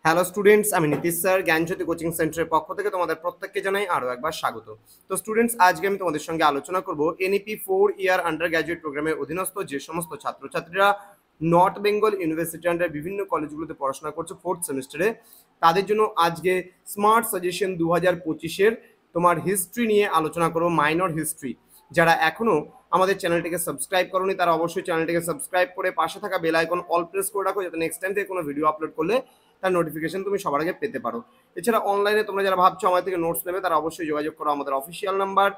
Hello students, আমি Nitish sir জ্ঞানজ্যোতি coaching সেন্টারের পক্ষ থেকে তোমাদের প্রত্যেককে জানাই আরও একবার স্বাগত। তো স্টুডেন্টস, আজকে আমি তোমাদের সঙ্গে আলোচনা করব এনইপি 4 ইয়ার আন্ডার গ্র্যাজুয়েট প্রোগ্রামের অধীনস্থ যে সমস্ত ছাত্রছাত্রীরা নর্থ বেঙ্গল ইউনিভার্সিটি আন্ডার বিভিন্ন কলেজগুলোতে পড়াশোনা করছে 4th সেমিস্টারে, তাদের জন্য আজকে স্মার্ট সাজেশন 2025-এর তোমার হিস্ট্রি নিয়ে আলোচনা করব, মাইনর হিস্ট্রি। যারা এখনও আমাদের চ্যানেলটিকে সাবস্ক্রাইব করোনি তারা অবশ্যই চ্যানেলটিকে সাবস্ক্রাইব করে পাশে থাকা বেল আইকন অল প্রেস করে রাখো, যাতে নেক্সট টাইম থেকে কোনো ভিডিও আপলোড করলে তার নোটিফিকেশন তুমি সবার আগে পেতে পারো। এছাড়া অনলাইনে তোমরা যারা ভাবছো আমাদের থেকে নোটস নেবে তারা অবশ্যই যোগাযোগ করো আমাদের অফিসিয়াল নাম্বার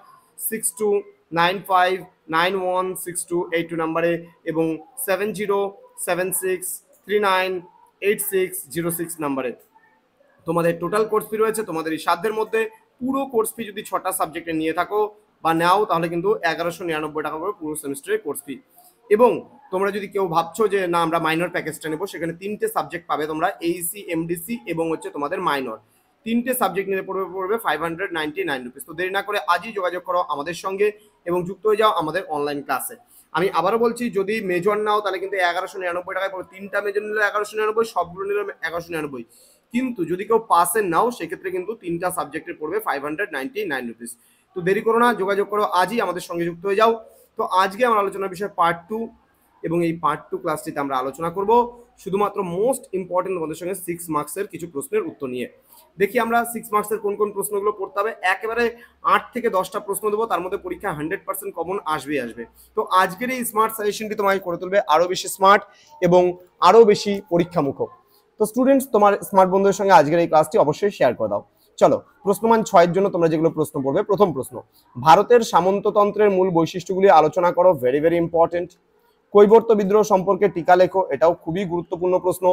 6295916282 নাম্বারে এবং 7076398606 নাম্বারে। তোমাদের টোটাল কোর্স ফি রয়েছে তোমাদের এই সাধ্যের মধ্যে। পুরো কোর্স ফি যদি 6টা সাবজেক্টে নিয়ে থাকো বা নাও তাহলে কিন্তু 1199 টাকা করে পুরো সেমিস্টারের কোর্স ফি। এবং তোমরা যদি কেউ ভাবছো যে না আমরা মাইনর প্যাকেজটা নেবো, সেখানে 3টে সাবজেক্ট পাবে তোমরা, এইসি, এমডিসি এবং হচ্ছে তোমাদের মাইনর। 3টে সাবজেক্ট নিলে পড়বে 599 রুপিস। তো দেরি না করে আজই যোগাযোগ করো আমাদের সঙ্গে এবং যুক্ত হয়ে যাও আমাদের অনলাইন ক্লাসে। আমি আবারও বলছি, যদি মেজর নাও তাহলে কিন্তু 1199 টাকায় পড়বে। 3টা মেজর নিলে 1199, সবগুলো নিলে 1199। কিন্তু যদি কেউ পাসের নাও সেক্ষেত্রে কিন্তু 3টা সাবজেক্টের পড়বে 599 রুপিস। তো দেরি করো না, যোগাযোগ করো আজই আমাদের সঙ্গে যুক্ত হয়ে যাও। তো আজকে আমার আলোচনার বিষয় পার্ট 2, এবং এই পার্ট 2 ক্লাসটিতে আমরা আলোচনা করব শুধুমাত্র মোস্ট ইম্পর্টেন্ট তোমাদের সঙ্গে 6 মার্কসের কিছু প্রশ্নের উত্তর নিয়ে। দেখি আমরা 6 মার্কসের কোন কোন প্রশ্নগুলো পড়তে হবে। একেবারে 8 থেকে 10টা প্রশ্ন দেবো, তার মধ্যে পরীক্ষা 100% কমন আসবে। তো আজকের এই স্মার্ট সাজেশনটি তোমাকে করে তুলবে আরও বেশি স্মার্ট এবং আরও বেশি পরীক্ষামুখী। তো স্টুডেন্টস, তোমার স্মার্ট বন্ধুদের সঙ্গে আজকের এই ক্লাসটি অবশ্যই শেয়ার করে দাও। চলো প্রশ্নমান 6-এর জন্য তোমরা যেগুলো প্রশ্ন পড়বে। প্রথম প্রশ্ন, ভারতের সামন্ততন্ত্রের মূল বৈশিষ্ট্যগুলি আলোচনা করো। Very very important. কৈবর্ত বিদ্রোহ সম্পর্কে টিকা লেখো, এটাও খুবই গুরুত্বপূর্ণ প্রশ্ন।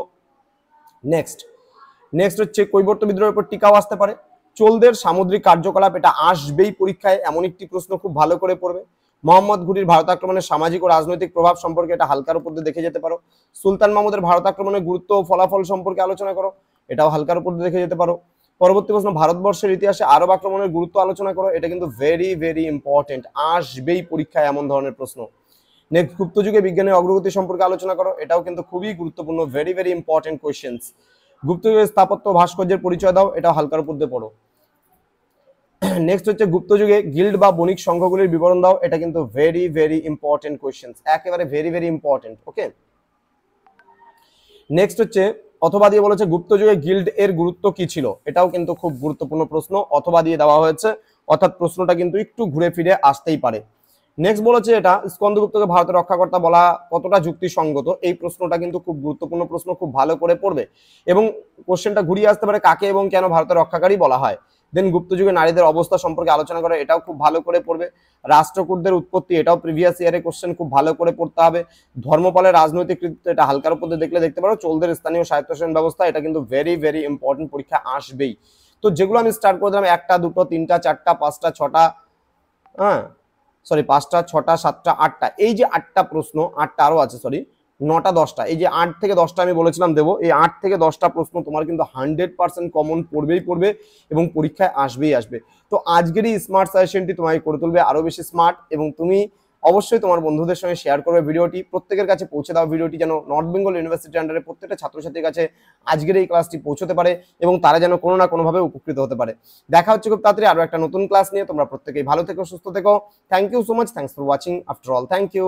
নেক্সট হচ্ছে কৈবর্ত বিদ্রোহের উপর টিকাও আসতে পারে। চোলদের সামুদ্রিক কার্যকলাপ, এটা আসবেই পরীক্ষায়, এমন একটি প্রশ্ন, খুব ভালো করে পড়বে। মোহাম্মদ ঘুরির ভারত আক্রমণের সামাজিক ও রাজনৈতিক প্রভাব সম্পর্কে, এটা হালকার উপর দিয়ে দেখে যেতে পারো। সুলতান মাহমুদের ভারত আক্রমণের গুরুত্ব ও ফলাফল সম্পর্কে আলোচনা করো, এটাও হালকার উপর দিয়ে দেখে যেতে পারো। পরবর্তী প্রশ্ন, ভারতবর্ষের ইতিহাসে আরব আক্রমণের গুরুত্ব আলোচনা করো, এটা কিন্তু ভেরি ভেরি ইম্পর্টেন্ট, আসবেই পরীক্ষায় এমন ধরনের প্রশ্ন। নেক্সট, গুপ্ত যুগে বিজ্ঞানের অগ্রগতি সম্পর্কে আলোচনা করো, এটাও কিন্তু খুবই গুরুত্বপূর্ণ, ভেরি ভেরি ইম্পর্টেন্ট কোয়েশ্চেন্স। গুপ্ত যুগের স্থাপত্য ভাস্কর্যের পরিচয় দাও, এটাও হালকার উপর দিয়ে পড়ো। নেক্সট হচ্ছে, গুপ্ত যুগে গিল্ড বা বণিক সংঘগুলির বিবরণ দাও, এটা কিন্তু ভেরি ভেরি ইম্পর্টেন্ট কোয়েশ্চেন্স, একেবারে ভেরি ভেরি ইম্পর্টেন্ট। ওকে, নেক্সট হচ্ছে, অথবা দিয়ে বলেছে গুপ্ত যুগে গিল্ড এর গুরুত্ব কি ছিল, এটাও কিন্তু খুব গুরুত্বপূর্ণ প্রশ্ন, অথবা দিয়ে দেওয়া হয়েছে, অর্থাৎ প্রশ্নটা কিন্তু একটু ঘুরে ফিরে আসতেই পারে। নেক্সট বলেছে, এটা স্কন্দগুপ্তকে ভারতের রক্ষাকর্তা বলা কতটা যুক্তিসঙ্গত, এই প্রশ্নটা কিন্তু খুব গুরুত্বপূর্ণ প্রশ্ন, খুব ভালো করে পড়বে এবং কোশ্চেনটা ঘুরিয়ে আসতে পারে, কাকে এবং কেন ভারতের রক্ষাকারী বলা হয়। দেন গুপ্ত যুগে নারীদের অবস্থা সম্পর্কে আলোচনা করে, এটাও খুব ভালো করে পড়বে। রাষ্ট্রকূটদের উৎপত্তি, এটাও প্রিভিয়াস ইয়ারে কোশ্চেন, খুব ভালো করে পড়তে হবে। ধর্মপালের রাজনৈতিক কৃতিত্ব, এটা হালকার উপর দেখতে পারো। চোলদের স্থানীয় স্বায়ত্তশাসন ব্যবস্থা, এটা কিন্তু ভেরি ভেরি ইম্পর্টেন্ট, পরীক্ষা আসবেই। তো যেগুলো আমি স্টার্ট করে দিলাম, 1টা 2টো 3টা 4টা 5টা 6টা, হ্যাঁ সরি 5টা 6টা 7টা 8টা, এই যে 8টা প্রশ্ন, 8টা আরো আছে, সরি 9টা 10টা, এই যে 8 থেকে 10টা আমি বলেছিলাম দেবো, এই 8 থেকে 10টা প্রশ্ন তোমার কিন্তু 100% কমন পড়বে এবং পরীক্ষায় আসবে। তো আজকের এই স্মার্ট সাজেশনটি তোমাকে করে তুলবে আরো বেশি স্মার্ট, এবং তুমি অবশ্যই তোমার বন্ধুদের সঙ্গে শেয়ার করবে ভিডিওটি, প্রত্যেকের কাছে পৌঁছে দাও ভিডিওটি, যেন নর্থ বেঙ্গল ইউনিভার্সিটি আন্ডারে প্রত্যেকটা ছাত্রছাত্রীর কাছে আজকের এই ক্লাসটি পৌঁছতে পারে এবং তারা যেন কোনো না কোনোভাবে উপকৃত হতে পারে। দেখা হচ্ছে খুব তাড়াতাড়ি আরো একটা নতুন ক্লাস নিয়ে। তোমরা প্রত্যেকেই ভালো থেকো, সুস্থ থেকো। Thank you so much, thanks for watching after all, thank you.